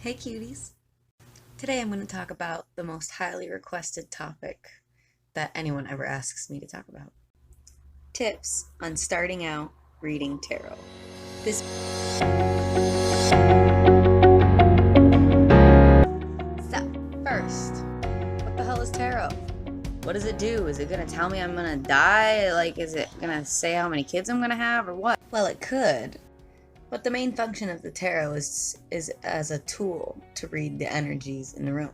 Hey cuties! Today I'm going to talk about the most highly requested topic that anyone ever asks me to talk about. Tips on starting out reading tarot. This So, first, what the hell is tarot? What does it do? Is it going to tell me I'm going to die? Like, is it going to say how many kids I'm going to have or what? Well, it could. But the main function of the tarot is as a tool to read the energies in the room.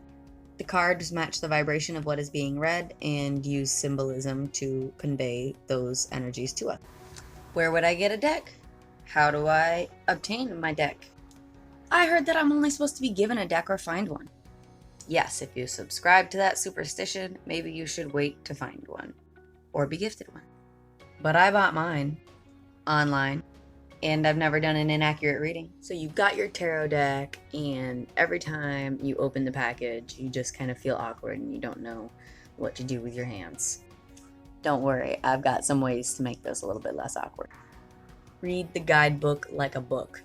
The cards match the vibration of what is being read and use symbolism to convey those energies to us. Where would I get a deck? How do I obtain my deck? I heard that I'm only supposed to be given a deck or find one. Yes, if you subscribe to that superstition, maybe you should wait to find one or be gifted one. But I bought mine online. And I've never done an inaccurate reading. So you've got your tarot deck, and every time you open the package, you just kind of feel awkward and you don't know what to do with your hands. Don't worry, I've got some ways to make this a little bit less awkward. Read the guidebook like a book.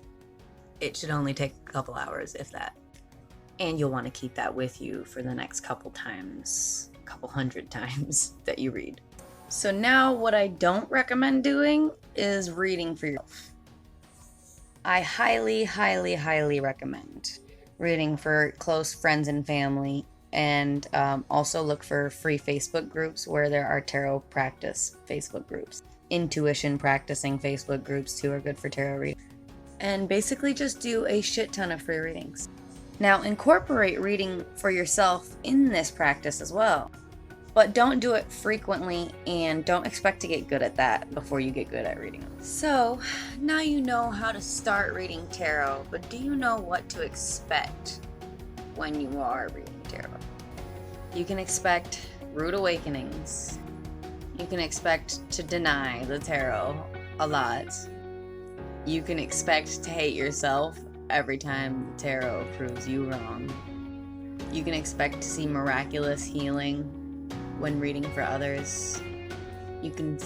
It should only take a couple hours, if that. And you'll want to keep that with you for the next couple hundred times that you read. So now what I don't recommend doing is reading for yourself. I highly, highly, highly recommend reading for close friends and family, and also look for free Facebook groups where there are tarot practice Facebook groups. Intuition practicing Facebook groups too are good for tarot reading. And basically just do a shit ton of free readings. Now incorporate reading for yourself in this practice as well. But don't do it frequently, and don't expect to get good at that before you get good at reading them. So, now you know how to start reading tarot, but do you know what to expect when you are reading tarot? You can expect rude awakenings. You can expect to deny the tarot a lot. You can expect to hate yourself every time the tarot proves you wrong. You can expect to see miraculous healing when reading for others. You can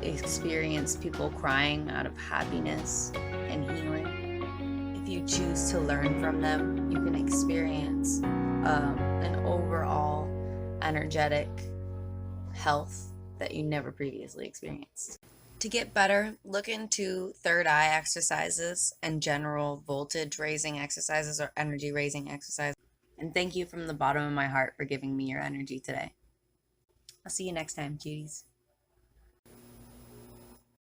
experience people crying out of happiness and healing. If you choose to learn from them, you can experience an overall energetic health that you never previously experienced. To get better, look into third eye exercises and general voltage raising exercises or energy raising exercises. And thank you from the bottom of my heart for giving me your energy today. I'll see you next time, cuties.